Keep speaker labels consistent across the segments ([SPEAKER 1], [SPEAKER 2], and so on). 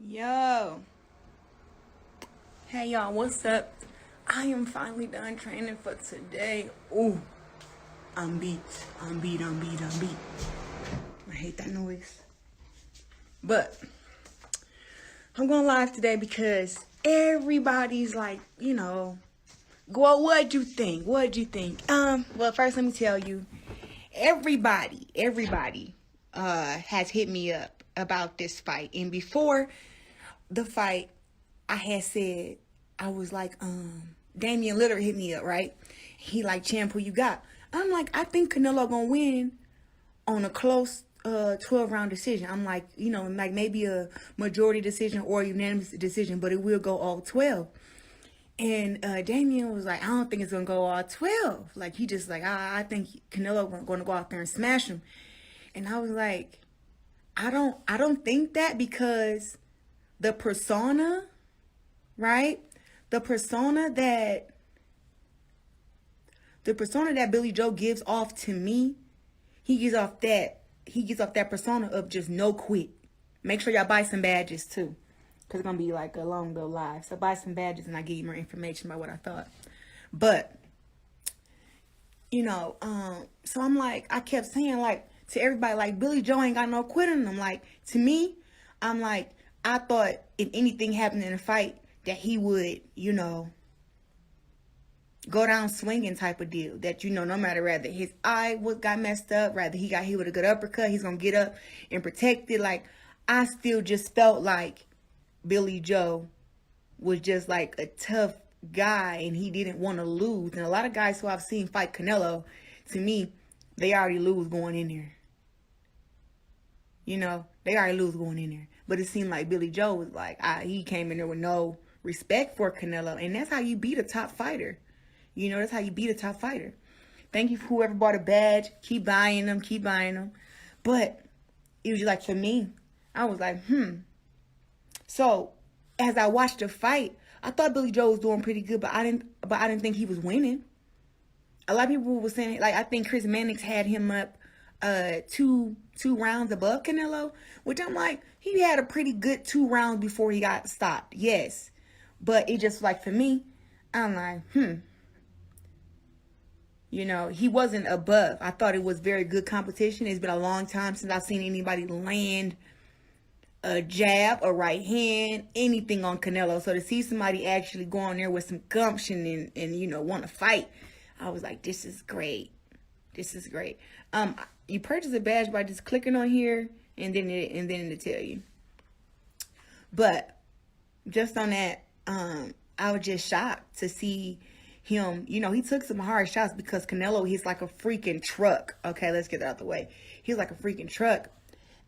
[SPEAKER 1] Yo, hey y'all, what's up? I am finally done training for today. Ooh, I'm beat. I'm beat. I hate that noise. But I'm going live today because everybody's like, well, what'd you think? Well, first let me tell you, everybody has hit me up about this fight. And before the fight, I had said, I was like, Damian Litter hit me up, right? He like, Champ, who you got? I'm like, I think Canelo gonna win on a close 12-round decision. I'm like, like maybe a majority decision or a unanimous decision, but it will go all 12. And Damian was like, I don't think it's gonna go all 12. Like, he just like, I think Canelo gonna go out there and smash him. And I was like, I don't think that, because the persona, right? The persona that Billy Joe gives off to me, he gives off that persona of just no quit. Make sure y'all buy some badges too, because it's gonna be like a long go live. So buy some badges and I give you more information about what I thought. But so I'm like, I kept saying like to everybody, like, Billy Joe ain't got no quit in him. Like, to me, I'm like, I thought if anything happened in a fight that he would, go down swinging type of deal. That, no matter whether his eye got messed up, rather he got hit with a good uppercut, he's going to get up and protect it. Like, I still just felt like Billy Joe was just like a tough guy and he didn't want to lose. And a lot of guys who I've seen fight Canelo, to me, they already lose going in there. They already lose going in there. But it seemed like Billy Joe was like, he came in there with no respect for Canelo. And that's how you beat a top fighter. That's how you beat a top fighter. Thank you for whoever bought a badge. Keep buying them. But it was just like, for me, I was like, So as I watched the fight, I thought Billy Joe was doing pretty good, but I didn't think he was winning. A lot of people were saying, like, I think Chris Mannix had him up two rounds above Canelo, which I'm like, he had a pretty good 2 rounds before he got stopped. Yes. But it just, like, for me, I'm like, he wasn't above. I thought it was very good competition. It's been a long time since I've seen anybody land a jab, a right hand, anything on Canelo. So to see somebody actually go on there with some gumption and want to fight, I was like, this is great. You purchase a badge by just clicking on here, and then it'll tell you. But just on that, I was just shocked to see him. He took some hard shots because Canelo, he's like a freaking truck. Okay, let's get that out the way. He's like a freaking truck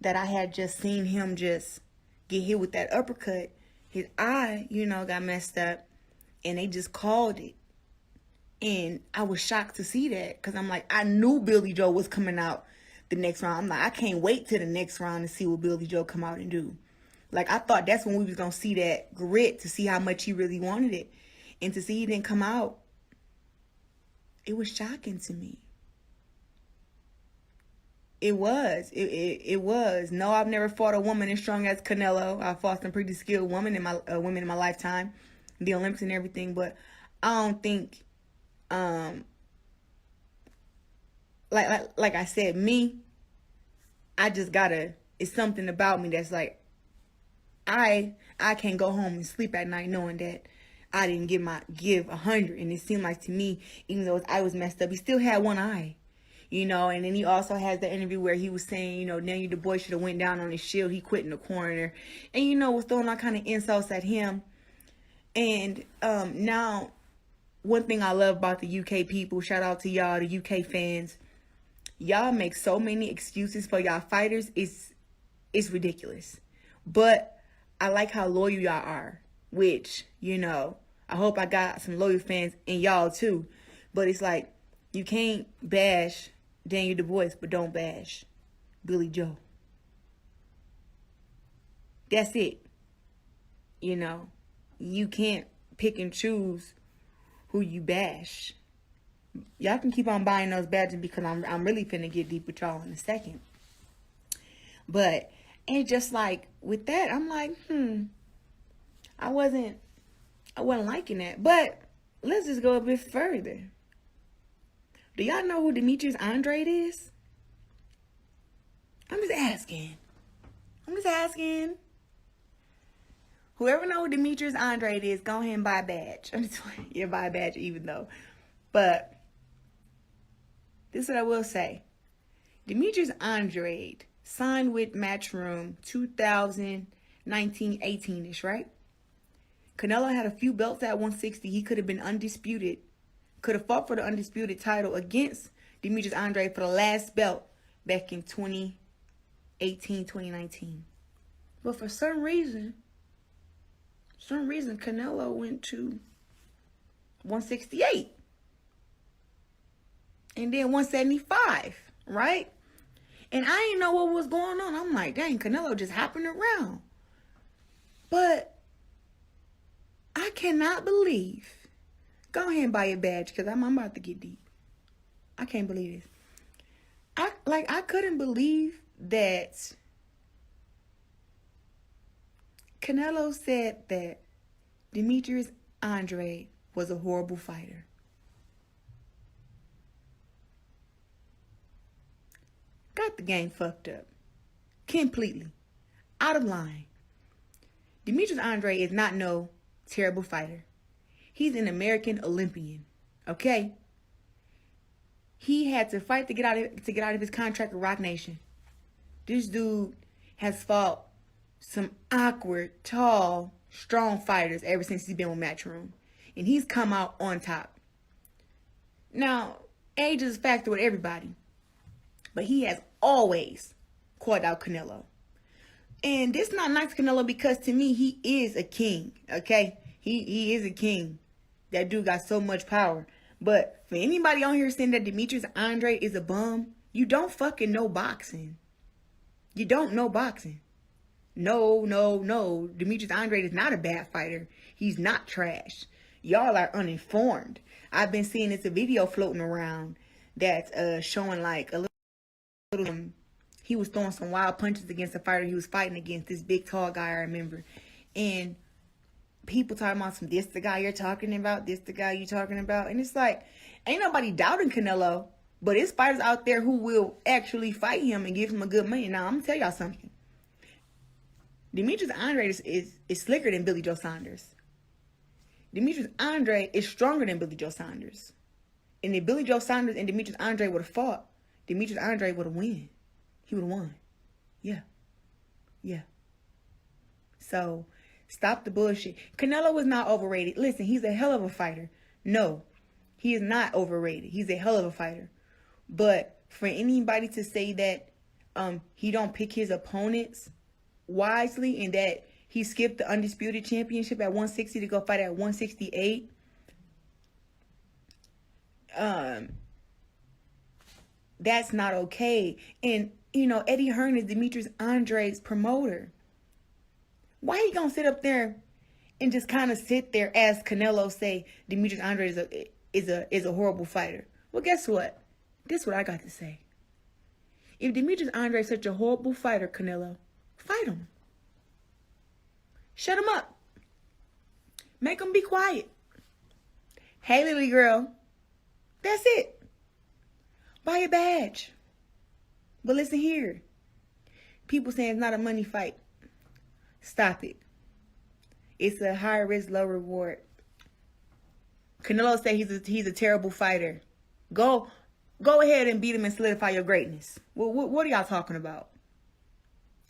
[SPEAKER 1] that I had just seen him just get hit with that uppercut. His eye, got messed up, and they just called it. And I was shocked to see that, because I'm like, I knew Billy Joe was coming out the next round. I'm like, I can't wait till the next round to see what Billy Joe come out and do. Like, I thought that's when we was going to see that grit, to see how much he really wanted it. And to see he didn't come out, it was shocking to me. It was. It was. No, I've never fought a woman as strong as Canelo. I fought some pretty skilled women in my lifetime, the Olympics and everything. But I don't think, like I said, me, I just gotta. It's something about me that's like, I can't go home and sleep at night knowing that I didn't give 100. And it seemed like, to me, even though his eye was messed up, he still had one eye. And then he also has the interview where he was saying, Daniel Du Bois should have went down on his shield. He quit in the corner. And, was throwing all kind of insults at him. And now, one thing I love about the UK people, shout out to y'all, the UK fans, y'all make so many excuses for y'all fighters. It's ridiculous. But I like how loyal y'all are, which, I hope I got some loyal fans in y'all too. But it's like, you can't bash Daniel Du Bois, but don't bash Billy Joe. That's it. You can't pick and choose who you bash. Y'all can keep on buying those badges, because I'm really finna get deep with y'all in a second. But And just like with that, I'm like, I wasn't liking that. But let's just go a bit further. Do y'all know who Demetrius Andrade is? I'm just asking. Whoever know who Demetrius Andrade is, go ahead and buy a badge. I'm just buy a badge even though. But this is what I will say. Demetrius Andrade signed with Matchroom 2019-18-ish, right? Canelo had a few belts at 160. He could have been undisputed. Could have fought for the undisputed title against Demetrius Andrade for the last belt back in 2018, 2019. But for some reason, Canelo went to 168. And then 175, right? And I didn't know what was going on. I'm like, dang, Canelo just hopping around. But I cannot believe. Go ahead and buy your badge because I'm about to get deep. I can't believe this. I couldn't believe that Canelo said that Demetrius Andrade was a horrible fighter. Got the game fucked up. Completely. Out of line. Demetrius Andrade is not no terrible fighter. He's an American Olympian. Okay? He had to fight to get out of his contract with Rock Nation. This dude has fought some awkward, tall, strong fighters ever since he's been with Matchroom. And he's come out on top. Now, age is a factor with everybody. But he has always called out Canelo. And this is not nice to Canelo because to me, he is a king. Okay? He is a king. That dude got so much power. But for anybody on here saying that Demetrius Andrade is a bum, you don't fucking know boxing. You don't know boxing. No. Demetrius Andrade is not a bad fighter. He's not trash. Y'all are uninformed. I've been seeing this video floating around that's showing like a little he was throwing some wild punches against a fighter he was fighting against, this big tall guy I remember. And people talking about this the guy you're talking about, this the guy you're talking about. And it's like, ain't nobody doubting Canelo, but there's fighters out there who will actually fight him and give him a good money. Now, I'm going to tell y'all something. Demetrius Andrade is slicker than Billy Joe Saunders. Demetrius Andrade is stronger than Billy Joe Saunders. And if Billy Joe Saunders and Demetrius Andrade would have fought, Demetrius Andrade would have won. He would have won. Yeah. So, stop the bullshit. Canelo is not overrated. Listen, he's a hell of a fighter. No, he is not overrated. He's a hell of a fighter. But for anybody to say that he don't pick his opponents wisely and that he skipped the undisputed championship at 160 to go fight at 168, that's not okay. And, you know, Eddie Hearn is Demetrius Andrade's promoter. Why he gonna sit up there and just kind of sit there as Canelo say Demetrius Andrade is a horrible fighter? Well, guess what? This is what I got to say. If Demetrius Andrade is such a horrible fighter, Canelo, fight him. Shut him up. Make him be quiet. Hey, little girl. That's it. Buy a badge. But listen here. People saying it's not a money fight. Stop it. It's a high risk, low reward. Canelo say he's a terrible fighter. Go ahead and beat him and solidify your greatness. What are y'all talking about?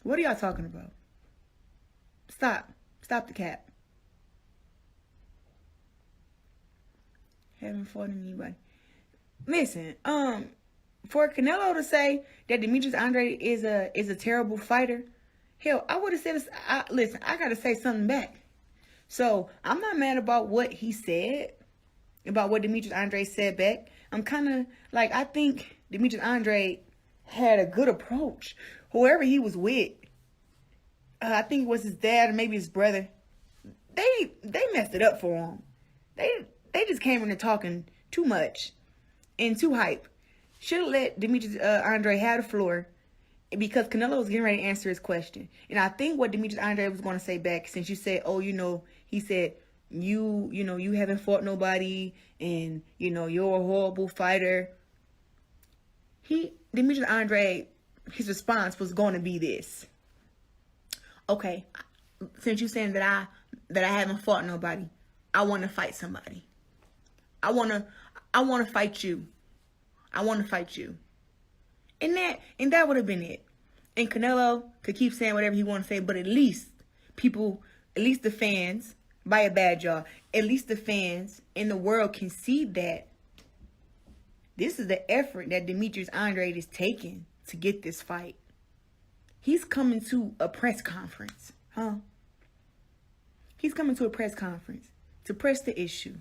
[SPEAKER 1] What are y'all talking about? Stop the cap. Haven't fought anybody. Listen, for Canelo to say that Demetrius Andrade is a terrible fighter, hell, I would have said, listen, I got to say something back. So, I'm not mad about what he said, about what Demetrius Andrade said back. I'm kind of, like, I think Demetrius Andrade had a good approach. Whoever he was with, I think it was his dad or maybe his brother, they messed it up for him. They just came in there talking too much and too hype. Should have let Demetrius Andrade have the floor because Canelo was getting ready to answer his question. And I think what Demetrius Andrade was going to say back, since you said, oh, he said, you haven't fought nobody and, you're a horrible fighter. Demetrius Andrade, his response was going to be this. Okay, since you're saying that I haven't fought nobody, I want to fight somebody. I want to fight you. I want to fight you. And that would have been it. And Canelo could keep saying whatever he want to say, but at least the fans, buy a badge, y'all. At least the fans in the world can see that this is the effort that Demetrius Andrade is taking to get this fight. He's coming to a press conference, He's coming to a press conference to press the issue.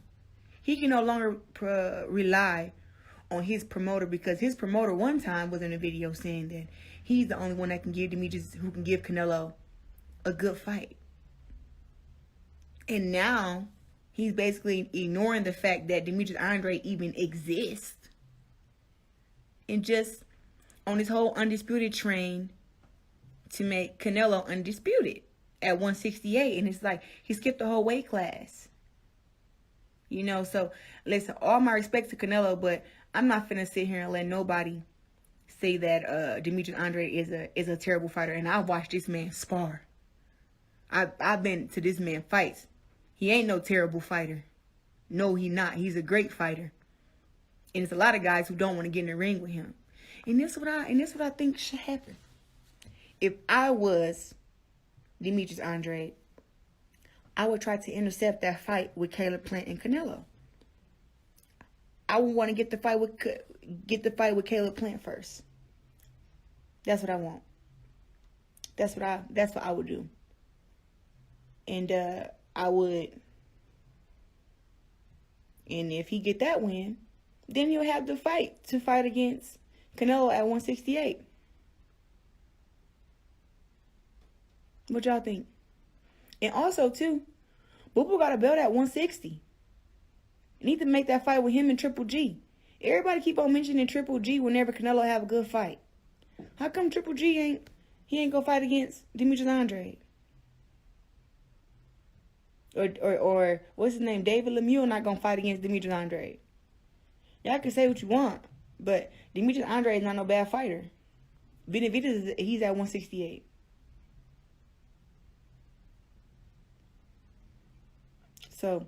[SPEAKER 1] He can no longer rely on his promoter, because his promoter one time was in a video saying that he's the only one that can give Demetrius, who can give Canelo a good fight. And now he's basically ignoring the fact that Demetrius Andrade even exists, and just on this whole undisputed train to make Canelo undisputed at 168. And it's like he skipped the whole weight class. So listen, all my respect to Canelo, but I'm not finna sit here and let nobody say that Demetrius Andrade is a terrible fighter. And I've watched this man spar. I've been to this man fights. He ain't no terrible fighter. No, he not. He's a great fighter. And it's a lot of guys who don't want to get in the ring with him. And that's what I think should happen. If I was Demetrius Andrade, I would try to intercept that fight with Caleb Plant and Canelo. I would want to get the fight with Caleb Plant first. That's what I want. That's what I would do. And I would. And if he get that win, then he'll have the fight to fight against Canelo at 168. What y'all think? And also, too, Boo got a belt at 160. Need to make that fight with him and Triple G. Everybody keep on mentioning Triple G whenever Canelo have a good fight. How come Triple G ain't gonna fight against Demetrius Andrade? Or what's his name? David Lemieux not gonna fight against Demetrius Andrade. Y'all can say what you want, but Demetrius Andrade is not no bad fighter. Benavidez, he's at 168. So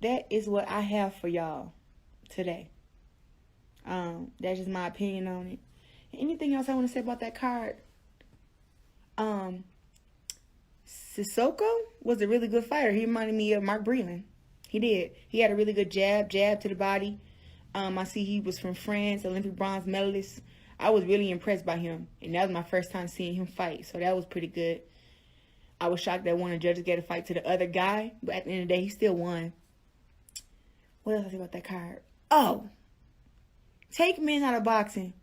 [SPEAKER 1] that is what I have for y'all today. That's just my opinion on it. Anything else I want to say about that card? Sissoko was a really good fighter. He reminded me of Mark Breland. He did. He had a really good jab to the body. I see he was from France, Olympic bronze medalist. I was really impressed by him, and that was my first time seeing him fight, so that was pretty good. I was shocked that one of the judges gave a fight to the other guy, but at the end of the day, he still won. What else I say about that card? Oh, take men out of boxing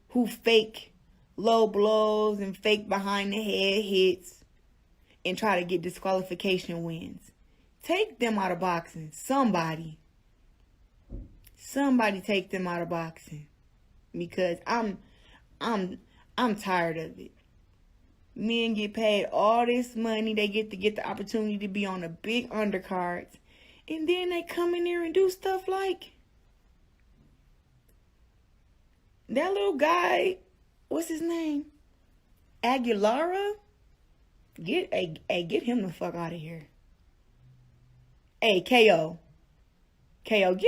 [SPEAKER 1] who fake low blows and fake behind the head hits and try to get disqualification wins. Take them out of boxing. Somebody take them out of boxing, because I'm tired of it. Men get paid all this money. They get the opportunity to be on the big undercards. And then they come in there and do stuff like that little guy, what's his name? Aguilera? Get him the fuck out of here. Hey, KO, get him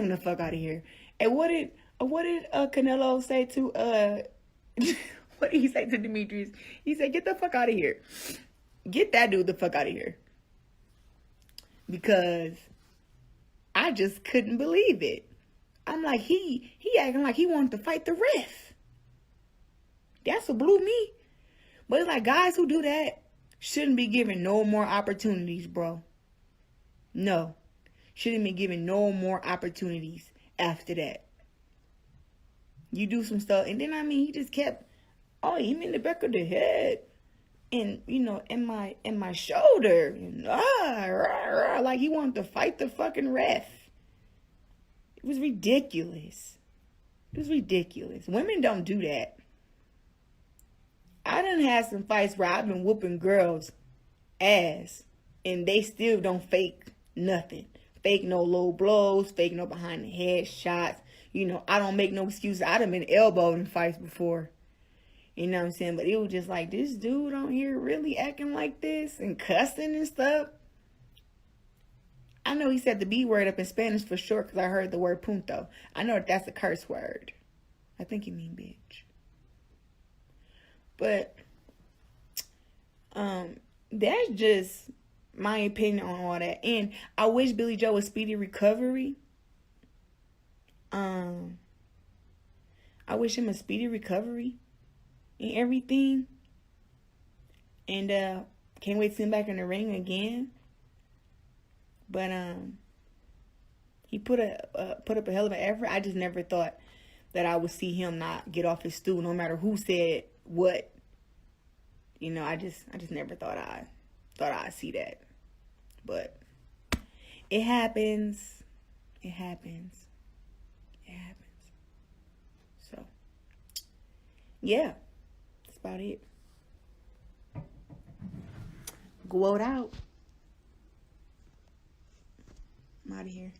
[SPEAKER 1] the fuck out of here. Hey, what did Canelo say to what did he say to Demetrius? He said, get the fuck out of here. Get that dude the fuck out of here. Because I just couldn't believe it. I'm like, he acting like he wanted to fight the ref. That's what blew me. But it's like, guys who do that shouldn't be given no more opportunities, bro. No. Shouldn't be given no more opportunities after that. You do some stuff, and then, he just kept, him in the back of the head, and, in my shoulder, and, like he wanted to fight the fucking ref. It was ridiculous. Women don't do that. I done had some fights where I've been whooping girls' ass, and they still don't fake nothing. Fake no low blows, fake no behind the head shots. You know, I don't make no excuses. I done been elbowed in fights before. You know what I'm saying? But it was just like, this dude on here really acting like this and cussing and stuff. I know he said the B word up in Spanish for sure because I heard the word punto. I know that's a curse word. I think he mean bitch. But that's just my opinion on all that. And I wish Billy Joe a speedy recovery. I wish him a speedy recovery and everything. And can't wait to see him back in the ring again. But he put up a hell of an effort. I just never thought that I would see him not get off his stool, no matter who said what. You know, I just never thought I'd see that. But it happens. It happens. It happens. So yeah, that's about it. Go out. I'm out of here.